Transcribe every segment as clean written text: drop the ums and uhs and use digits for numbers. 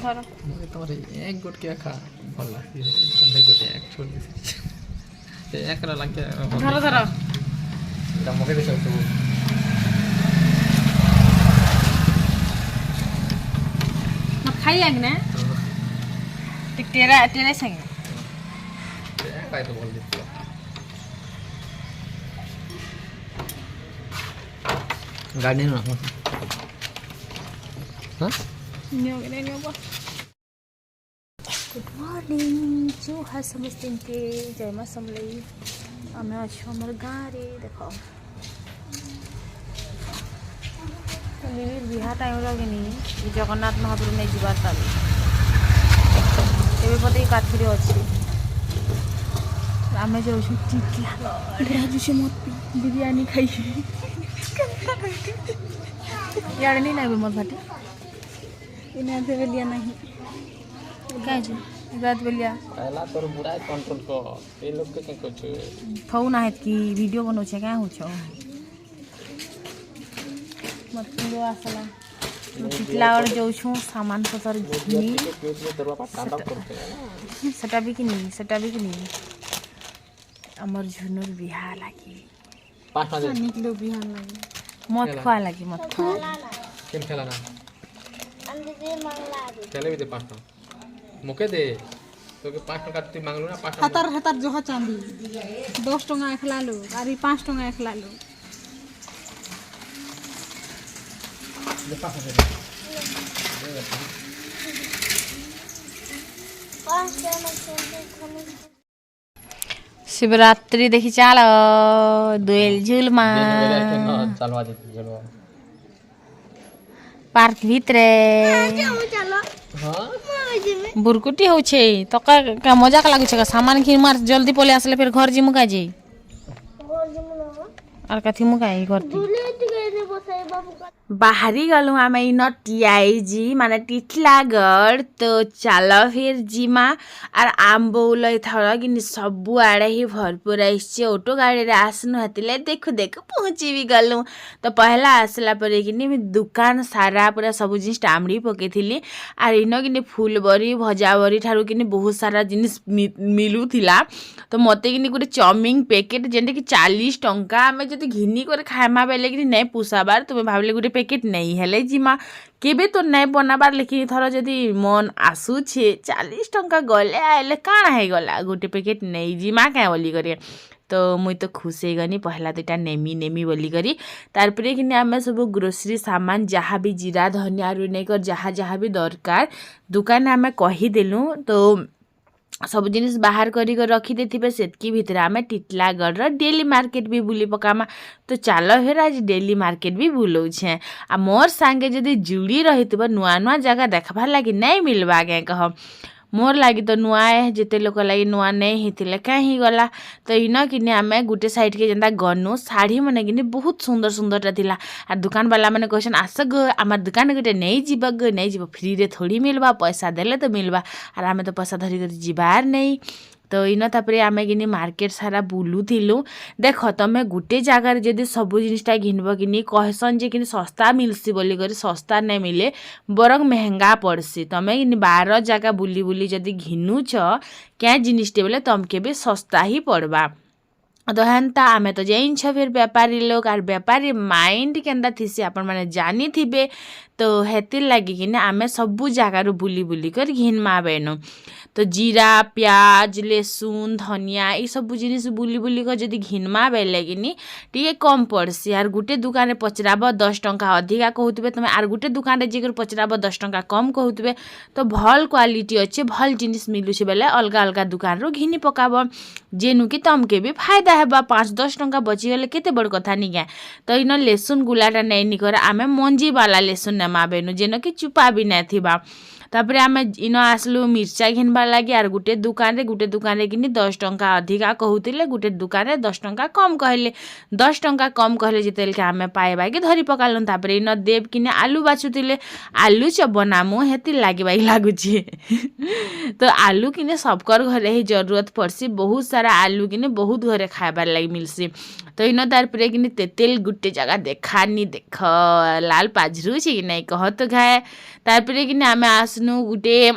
ଧର ତମର ଏକ ଗୋଟିଏ ଖା ଭଲ ଲାଗେ ତମେ ଗୋଟେ ଏକ ଛୋଡ଼ି ସେ ଏକର ଲାଗେ ଧର ଧର ମକେ ଦେଶ ସବୁ ଖାଇଆ କି ନା तेरा तेरे संगे काय तो बोल दिसतो गाडी ना हां नियो गुड मॉर्निंग जो है समझते के जय मां समलई आमे अच्छो हमर गाँ रे देखो लिली बिहा टाइम लगेनी जगन्नाथ महाप्रभु नहीं जीवार ताली ଏବେ ବୋଧେ କାଠିରେ ଅଛି ଆମେ ଯାଉଛୁ ବିରିୟାନୀ ଖାଇ ଇଆଡ଼େ ନେଇ ନେବେ ମୋର ଭାଟି ଇନା ବେଲିଆ ନାହିଁ କାହିଁକି ରାତ ବେଲିଆ पहला तोर बुरा कंट्रोल को ए लोग के कुछ थौ ना है कि वीडियो बनाउछ क्या होछ मत जो आसला पिछला और जाऊँ सामान पतर घिनी सेटा भी कि नहीं अमर झुनुर बिहा लगी निकलो बिहा लगी मत खुआ लगी मत खुआ केम खेला ना चले भी दे 5 टका मुके दे तो के 5 टका तू मांगलो ना 5 टका हतर जो चांदी 10 टका एकला लो अरे 5 टका एकला लो शिवरात्रि देखी चाल दुएल झुलमा चलवा दे चलवा पार्क भितरे बुरकुटी होछे तो का मजाक लागुछे का सामान घिन मार जल्दी पले आसले फिर घर जिमु का जे और कथि मु काई करती बाहरी गलु आमे इन टीआईजी माने टिटलागढ़ तो चल फिर जिमा और आम बौल थर कि सबु आड़े ही भरपूर आइसे ऑटो गाड़ी रे आसनु हतिले देखु देखु पहुंची भी गलु तो पहला आसला पर कि दुकान सारा पूरा सब जिनिस टामड़ी पकेथिली और इन कि फुलबरी भजाबरी ठारू कि बहुत सारा जिनिस मिलुथिला तो मते कि गोटे चाउमिन पैकेट जेंटे कि 40 टंका आमे जति घिनी करे खाइमा बेले कि नहीं पुसाबार तुम भावले गोटे पैकेट नहीं हेले जिमा केबे तो नहीं बनाबार लेकिन थर जदि मन आसुछे 40 टंका गले आइले काण है गला गोटे पैकेट नहीं जिमा क्या बोली करे तो मुई तो खुश हो गनी पहला दुटा नेमी बोली करी तारपरे कि आम सब ग्रोसरी सामान जहाँ भी जीरा धनिया नहीं जहाँ भी दरकार दुकान आम कहीदेलु तो सब जिनिस बाहर करी रखी देथिबे सेतकी भितर आमे टिटलागढ़ डेली मार्केट भी बुली पकामा तो चलो फिर आज डेली मार्केट भी बुलाऊे आ मोर सांगे जदि जुड़ी रही नुआ नुआ जगह देखबार लगी नहीं मिलवा आगे कह मोर लगी तो नुआ है जिते लोक लगी नुआ नहीं होते कहीं गला तो इन कि आम गोटे साइड के जेनता गनु शाढ़ी मैंने कि बहुत सुंदर सुंदर था आ दुकान वाला मैंने कहसन आस गो आम दुकान गोटे नहीं जीव गो नहीं जीव फ्री रे थोड़ी मिलवा पैसा देले तो मिलवा और आम तो पैसा धरिक जीवार नहीं तो इन तापर आम कि मार्केट सारा बुलूलु देख तुम गोटे जगार जदि सब जिनटा घिनब कि कहसन जे कि सस्ता मिलसी बोली कर सस्ता नहीं मिले बरং महंगा पड़सी तुम कि 12 जगह बुली बुली जदि घिनुछ क्या जिनिसटे बोले तुमके भी सस्ता ही पड़वा तो हेन्ता आमे तो जाइछ फिर व्यापारी लोग और व्यापारी माइंड केन्ता थीसी आपण माने जानी थिबे तो हेतिर लगी कि आमे सबू जगार बुली बुली कर घिनमा बेनु तो जीरा प्याज लहसुन धनिया ये सब जिनिस बुली बुली कर जदि घिनमा बेले कि टे कम पड़सी आर गोटे दुकान पचराब 10 टंका अधिका कहूथे तुम आर गोटे दुकान जेकर पचराब 10 टंका कम कहूथे तो भल क्वालिटी अच्छे भल जिनिस मिलुछे बेले अलग अलग दुकान रो घिनी पकाब जेनु कि तमके भी फायदा हेबा 5-10 टंका बचीगले केते बड़ कथा नि क्या तो इन लहसुन गुलाटा नहीं निकर आमे मंजी वाला लहसुन नेमा बेनु जेन कि चुपा भी नहीं थिबा तापर आम इन आसलु मिर्चा घिनबार लगी आर गोटे दुकान रे कि 10 टंका अधिका कहूले गोटे दुकान रे 10 टंका कम कहले 10 टंका कम कहले जितेल आम पाइबा कि धरी पकालु तापर इन देव कि आलू बाछुले आलू चप बनामु हेती लगे लगुचे तो आलू कि सबकर घरे ही जरूरत पड़सी बहुत सारा आलू कि बहुत घरे खाइबार लगी मिलसी तो इन तार पर कि तेतेल गुटे जगह देखानी देख लाल पाझरुची कि नहीं कह तो खाए तार पर कि आम आसनु गुटे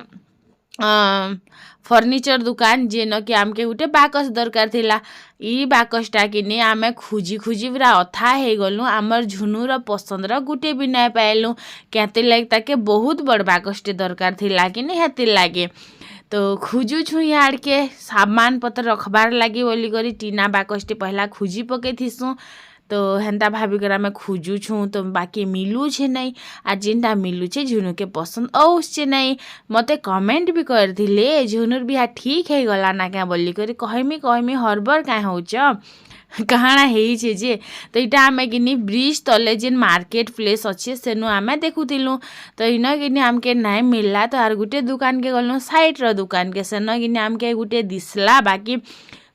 फर्निचर दुकान जेन कि आमके गुटे बाकस दरकार थिला ई बाकसटा कि आम खोजी खोजी पूरा अथा हो गलु आमर झुनुर पसंदर गुटे भी नहीं पाइलु क्या लगे ताके बहुत बड़ बाकसटे दरकार थिला कि हेतिर लगे तो खोजु छु यार के सामान पत्र रखबार लगे बोली करी टीना बाकसटे पहला खोजी पके थीसु तो हेन्ता भाविकर आम खोजु छु तो बाकी मिलू छे नहीं आ जिनटा मिलू छे झुनु के पसंद औछे नहीं मते कमेंट भी करथिले झुनुर बिहा ठीक है गला ना क्या बोली करी कहमी हरबर क्या होच कहाँ है जे तो यहाँ आम कि ब्रिज तले जेन मार्केट प्लेस अच्छे सेनु आम देखुलु तो इन कि आमके नहीं मिलला तो आर गुटे दुकान के गलु साइड दुकान के सेन कि आमके गुटे दिसला बाकी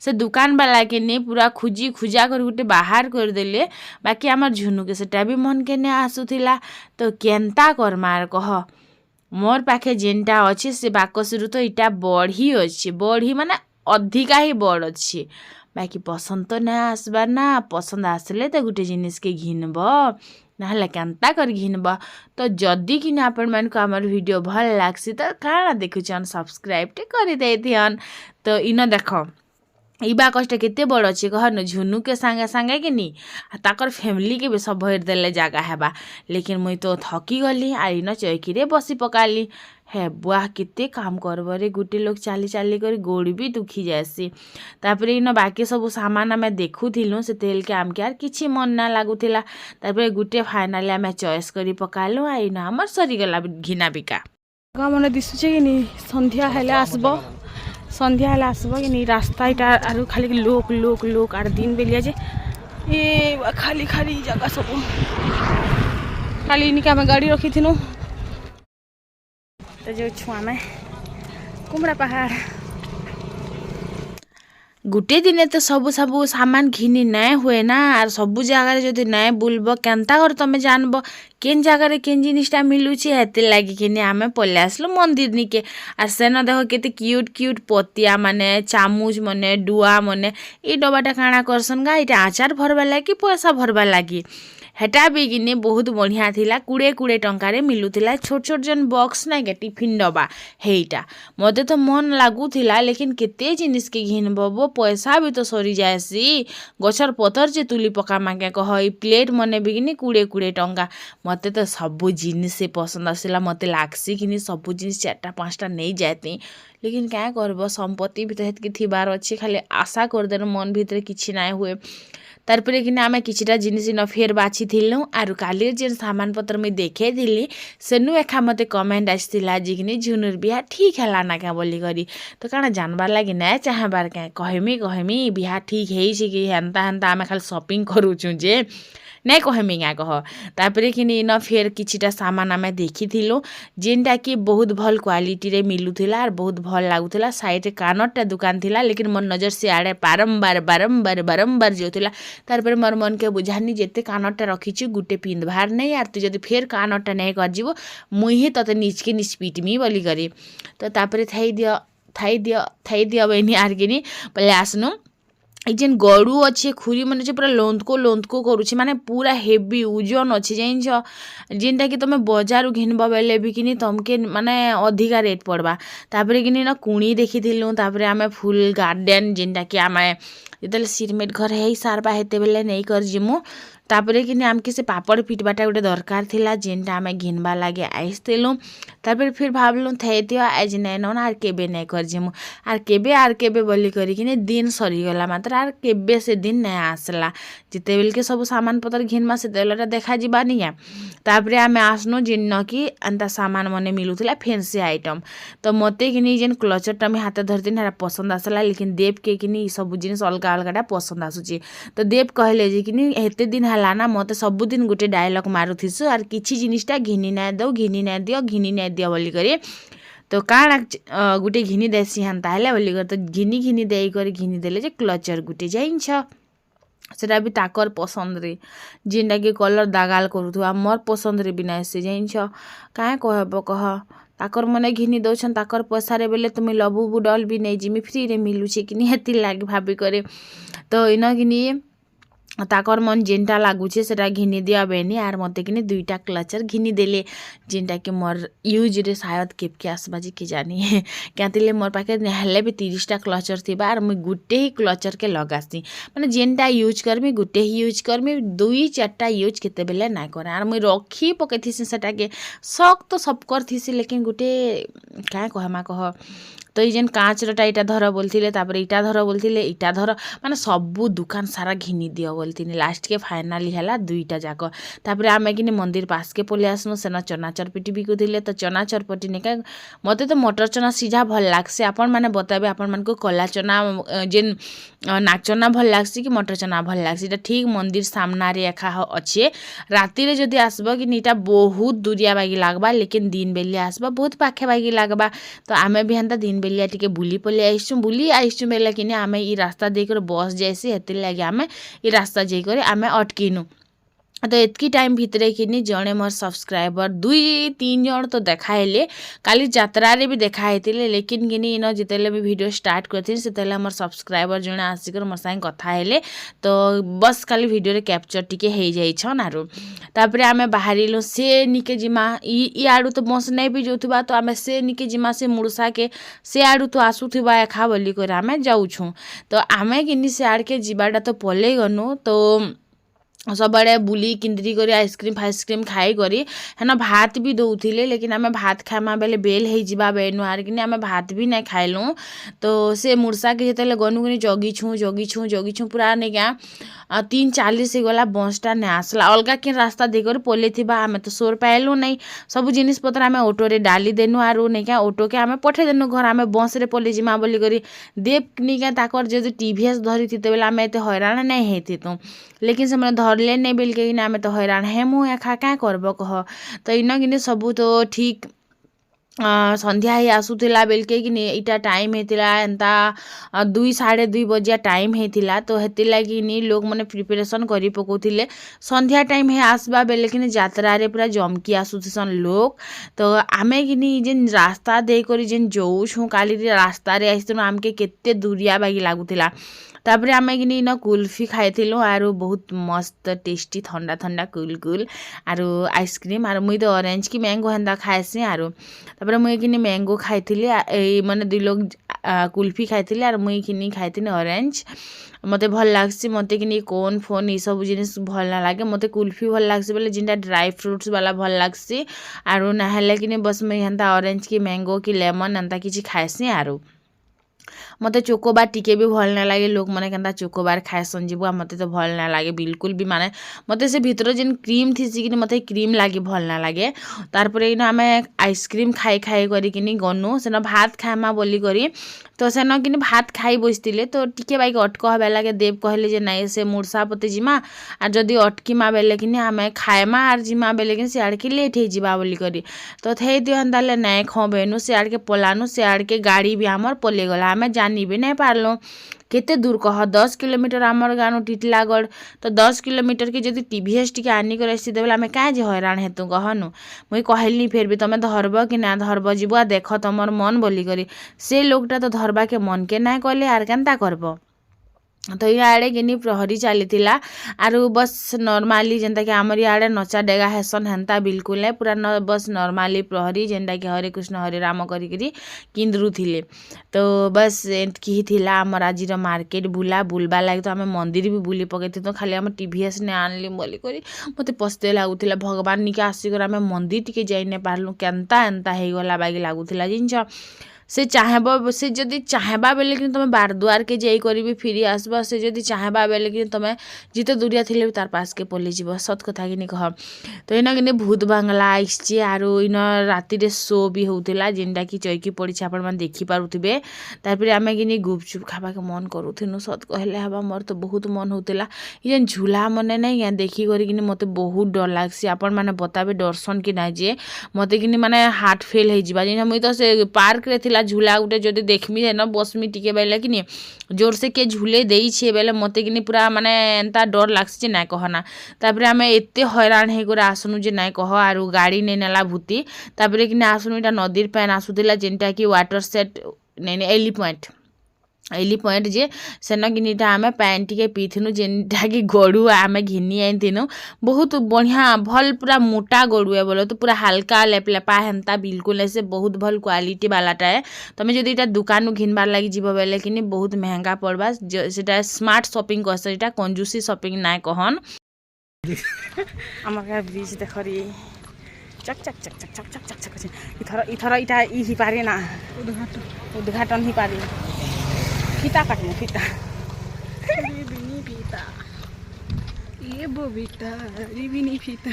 से दुकान वाला के नहीं पूरा खुजी खुजा कर गुटे बाहर कर देले बाकी आमर झुनु के सेटा भी मन के नहीं आसुथिला तो केनता करमार कह मोर पाखे जेनटा अच्छे से बाकसरु तो इटा बढ़ी अच्छे बढ़ी माने अधिका ही बड़ अच्छे बाकी पसंद तो नहीं आसबार ना पसंद आसले तो गुटे जिनिस के घिनब ना केनता कर घिनब तो जदि कि आपण मान को आमर वीडियो भल लागसी तो काଣା देखुछन सब्सक्राइब टे कर देथियन तो इन देख ई बाकसटा केते बड़ अच्छे कह न झुनु के सांगे सांगे कि नी ताकर फैमिली के भी सब भर देले जगह हेबा लेकिन मुई तो थकी गली आ इन चौकी रे बसी पकाली हे बुआ केते काम करब रे गुटे लोग चाली चाली कर गोड़ भी दुखी जासी तापर इन बाकी सब सामान आम देखुलु से तेल के आमके आर किछि मन ना लागुथिला तापर गुटे फाइनाली आम चॉइस करी पकालु आ इन हमर सरीगला घिना बिका मन दिशुचे कि नी संध्या हेले आसब संध्या हेले आसब कि नी रास्ता इटा आरु खाली लोक लोक लोक आर दिन बेलिया जे ए खाली खाली जगह सब खाली इनके आम गाड़ी रखी थिनु तो जो छुआ में कुमड़ा पहाड़ गुटे दिने तो सबू सबू सामान घिनी नहीं हुए ना आर सबू जगार जदि नहीं बुलब केनता कर तमें जानब केन जगार केन जिनिसटा मिलुची हेतिर लगी कि आम पले आसलु मंदिर निके आर सेन देख केते क्यूट क्यूट पतिया माने चामुच माने डुआ माने ई डबाटा काଣା करसन गा इटा आचार भरवा लगी पैसा भरवा लगी हेटा भी कि बहुत बढ़िया थिला 20 टंकार मिलूला छोट छोट जन बॉक्स ना के टिफिन डब्बा हेटा मते तो मन लागुला लेकिन केते जिनिस के घिनब वो पैसा भी तो सरी जाएसी गछर पतर जे तुली पका मागे कह ई प्लेट मने भी कि 20 टंका मते तो सबू जिनिस पसंद आसला मते लागसी कि सबू जिनिस 4-5टा नहीं जाती लेकिन क्या करब संपत्ति भी तो हेतकी थिबार अच्छे खाली आशा कर देन मन भीतर किछि ना हुए तारपरे कि आम किछिटा जिनिस इन फेर बाछि थिलु आरु काली जेन सामान पत्र मुई देखे थिली सेनु एखा मते कमेंट आसिथिला जे कि झुनुर बिहा ठीक हैला ना क्या बोली करी तो काଣା जानबार लागि ना चाहबार क्या कहमी बिहा ठीक है कि हेन्ता हेन्ता आम खाली शॉपिंग करूछु जे नहीं कहमी क्या कह तापरे कि इन फेर किछिटा सामान आम देखी थिलु जेनटा कि बहुत भल क्वालिटी रे मिलुथिला और बहुत भल लागुथिला साइड कानटा दुकान थिला लेकिन मोर नजर से आड़े बारंबार जोथिला तारपर मोर मन के बुझानी जेते कानटा रखीछु गुटे पिंधबार नहीं आर तू जदि फेर कानटा नहीं कर जीवो मुई ही तते नीचके नीच पीटमी बोली करी तो तापरे थाई दिया बहनी आर कि पहले आसनु जेन गड़ू अच्छे खुरी मन अच्छे पूरा लोंतको करुचे माने पूरा हेवी ओजन अच्छे जान जेनटा कि तुम बजार घिनब बेले भी कि तुमके माने अधिका रेट पड़वा तापर कि ना कुणी देखी तापर आम फुल गार्डन जेनटा कि आम जो सिरमेट घर है सारबा हेते बेले नहीं कर जिमु तापर कि आमके से पापड़ पिटबाटा गोटे दरकार थिला जेनटा आम घिनबा लगे आइसलु तापर फिर भावलु थे दियो आज नहीं नौन आर केबे नहीं कर जिमु आर केबे बोली करी दिन सरीगला मात्र आर केबे से दिन नहीं आसला जिते बेल के सब सामान पतर घिनमा से बेलटा देखा जीवा नहीं तापर आम आसनु जेन कि एंता सामान मने मिलूला फैंसी आइटम तो मते कि जेन क्लचरटा मुझे हाथ धरती है पसंद आसला लेकिन देव के कि सब जिनिस अलग अलगटा पसंद आसूची तो देव कहले जे कि हेते दिन है ना मत सबुदिन गोटे डायलॉग मारुथिसु आर किछि जिनिसटा घिनी ना दियो बोली करी तो काଣା गोटे घिनी देसी हेन्ता हेले बोली कर तो घिनी देई कर घिनी देले जे क्लचर गोटे जाइन्छ सेटा भी ताकर पसंद रे जेनटा कि कलर दागाल करूथुआ मोर पसंद रे बिना से जाइन्छ काहे कहब कह ताकर मने घिनी दौछन ताकर पैसा रे बेले तुम लबू बुडल भी नहीं जिमी फ्री रे मिलुछे कि हेति लागी भाबी करे तो इन कि ताकर मन जेनटा लागुचे सेटा घिनी दिया बेनी आर मते किनी 2टा क्लचर घिनी देले जेनटा कि मोर यूज रे शायद केपके आसबाजी कि जानी क्यातिले मोर पाखे हेले भी 30टा क्लचर थिबा आर मुई गुटे ही क्लचर के लगासी माने जेनटा यूज करमी गुटे ही यूज करमी 2-4टा यूज केते बेले ना करे आर मुई रखी पकेथिसी सेटा के शौक तो सब करथिसी लेकिन गुटे का कहमा कह तो ये जेन काँचरटा इटा धर बोलथिले तापरे इटा धर बोलथिले इटा धर माने सबु दुकान सारा घिनी दियो बोलथिनी लास्ट के फाइनाली हैला 2टा जाक तापरे आमे किनी मंदिर पास के पले आसनु सेना चना चरपिटी बिकुथिले तो चना चरपटी ने का मते तो मटर चना सीझा भल लागसे आपण माने बताबे आपण मन को कला चना जेन नाक चना भल लागसी कि मटर चना भल लागसी एटा ठीक मंदिर सामना रे एखा अच्छे राति रे जदी आसबो कि नीटा बहुत दूरिया बागी लागबा लेकिन दिन बेलिया आसबा बहुत पाखे बागी लागबा तो आमे भी हंता दिन बेलिया टिके बुली पले आइसु बेला किने आमे ई रास्ता देकर बस जैसे हेतिर लागे आमे ई रास्ता जई करे आमे अटकिनु तो एतकी टाइम भितरे किनी जणे मोर सब्सक्राइबर 2-3 जण तो देखाइले काली यात्रा रे भी देखाइतिले लेकिन किनी इन जितेले भी वीडियो स्टार्ट करथिन सेतेले मोर सब्सक्राइबर जणे आसिकर मोर संग कथा हेले तो बस काली वीडियो रे कैप्चर टिके हे जाई छन आरो तापरे आमे बाहरिलो से निके जिमा ई आडू तो बस नै भी जोथबा तो आमे से निके जिमा से मुड़सा के से आडू तो आसुथबा एखा बोली कर आमे जाऊ छु तो आमे किनी से आड़ के जिबाडा तो पले गनु तो सबड़े बुली किंद्री करी आइसक्रीम खाई करी हेन भात भी दौथिले लेकिन आमे भात खामा बेले बेल हे जिबा बेनु आर किनी आमे भात भी नै खाइलु तो से मुरसा के जेतेले गनु गनी जगी छु पूरा नै क्या 3:40 से गला बसटा नै आसला अलगा के रास्ता देकर पले थिबा आमे तो सोर पाइलु नै सब जिनिस पत्र आमे ऑटो रे डाली देनु आरो नै क्या ऑटो के आमे पठे देनु घर आमे बस रे पले जिमा बोली करी देव नि क्या ताकर जे टीवीएस धरी थिते बेला आमे एते हैरान नै हेतितु लेकिन से मन धरले नै बेल के किना आमे तो हैरान हेमु एखा का करबो कह तो इन किने सबु तो ठीक संध्या ही आसुथिला बेलके कि इटा टाइम हेतिला एंता 2-2:30 बजिया टाइम हेतिला तो हेति लागी नि लोग माने प्रिपरेशन करी पकोथिले संध्या टाइम हे आसबा बेले कि यात्रा रे पूरा जमकी आसुथिसन लोग तो आमे कि जेन रास्ता दे करी जेन जोउ छु काली रास्ता रे आइसनु आमके केते दूरिया बागी लागुथिला तापरे आमे कि इन कुल्फी खाइथिलु आरो बहुत मस्त टेस्टी ठंडा ठंडा कुल आरो आइसक्रीम आरो मुई तो ऑरेंज की मैंगो हेंदा खाइसी आरो तापरे मुई कि मैंगो खाइथिली ए माने 2 लोग कुल्फी खाइथिले आरो मुई कि खाइथिनी ऑरेंज मते भल लागसी मते कि कोन फोन ई सब जिनिस भल ना लागे मते कुल्फी भल लागसी बोले जिनटा ड्राई फ्रूट्स वाला भल लागसी आरो ना हेले कि बस मुई हेंता ऑरेंज की मैंगो की लेमन एंता किछि खाइसी आरो मते चोकोबार टिके भी भल ना लागे लोग माने केनता चोकोबार खाएसन जीवा मते तो भल ना लागे बिल्कुल भी माने मते से भितर जेन क्रीम थीसी कि मते क्रीम लागे भल ना लागे तार परे इन आमे आइसक्रीम खाई करी कि गनु सेन भात खामा बोली करी तो सेन कि भात खाई बसतिले तो टिके बाइक अटक हबे लागे देव कहले जे नाइ से मुरसा पते जिमा आ जदी अटकीमा बेले कि आमे खाएमा आर जिमा बेले कि से आड़ के लेट हे जिबा बोली करी तो थै दियो हंदाले नाइ खबेनु से आड़ के पलानु से आड़ के गाड़ी भी हमर पले गला आमे जानी भी नहीं पारलो केते दूर कह 10 किलोमीटर आमर गानु टिटलागढ़ तो 10 किलोमीटर के जदी टीवीएस टिके आनी करे सी देबला में का जे हैरान हेतु कहनु मुई कहलनी फेर भी तमे धरब कि ना धरब जीवा देख तमर मन बोली करी से लोकटा तो धरबा के मन के ना कहले आर केनता करब तो इे कि प्रहरी चली आरु बस नॉर्मली जेनता कि आमर इे नचा डेगा हेसन हेन्ता बिल्कुल नहीं पूरा बस नॉर्मली प्रहरी जेनता कि हरे कृष्ण हरे राम करी किंद्रु थिले तो बस एटकी थिला आमर आज मार्केट बुलबा लगे तो आम मंदिर भी बुली पकई तो खाली आम टीवीएस ने आनली बोली करी मत पस्ते लगुला भगवान निके आसिक आम मंदिर टिके जाई नहीं पार्लु केनता एंता होगला बागी लगुला जिनछ से चाहेबा से जदि चाहेबा बेले कि तुम बार दुआर के जाई करी भी फिरी आसबा से जदि चाहेबा बेले कि तुम जिते दूरिया थिले भी तार पास के पलि जीव सत कथा कि कह तो इन कि भूत बांगला आइछि आरो इन राति रे शो भी होउतिला जेनटा कि चौकी पड़ी आपण मन देखि पारुथिबे तारपरे आमे कि गुपचुप खाबा के मन करूथिनु सत कहले हबा मोर तो बहुत मन होतिला जेन झूला मने नहीं या देखि करी कि मते बहुत डर लागसी आपण माने बताबे दर्शन कि ना जे मते कि माने हार्ट फेल हे जिबा जेन मुई तो से पार्क रे झूला गोटे जदि देखमी है ना बसमी टिके बेले कि जोर से के झूले देई छे बेले मते कि पूरा माने एंता डर लागसी जे ना कहना तापरे आमे एते हैरान हे गोरा आसनु जे ना कह आरु गाड़ी नै नेला भूती तापरे कि आसनु इटा नदीर पैन आसुतिला जेनटा कि वाटर सेट नै एलिफेंट एली पॉइंट जे सेन किनिटा आमे पैन टिके पीथिनु जेनटा कि गड़ू आमे घिनी आइथिनु बहुत बढ़िया भल पूरा मोटा गड़ू है बोलो तो पूरा हल्का लेपलेपा हेन्ता बिल्कुल ऐसे बहुत भल क्वालिटी वालाटा है तमे जदि इटा दुकान घिनबार लगी जीव बेले कि बहुत महंगा पड़बा सेटा स्मार्ट शॉपिंग कहस एटा कंजूसी शॉपिंग ना कहन आमार ब्रिज देखरी चक चक चक चक चक चक चक चक इथर इटा इ ही पारे ना उद्घाटन ही पारे फीता काटने फीता रिबिनी फीता ये बबिता रिबिनी फीता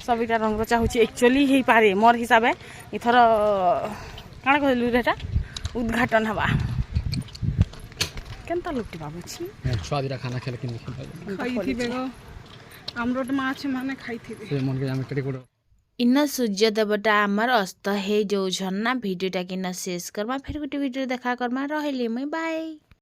सब इटा रंग चाहूँ एक्चुअली ही पारे मोर हिसाब इथर काଣା कहलु रेटा उद्घाटन हवा केनता लुटी बाबूची छुआ दिरा खाना खेले कि खाइथिबे गो हमरो माछ माने खाइथिबे से मन के हम केटे कोड इन सूर्य देवता आमर अस्त हे जो ना भिडियोटा किना शेष करमा फिर गोटे भिडियो देखा करमा रहली मुई बाय।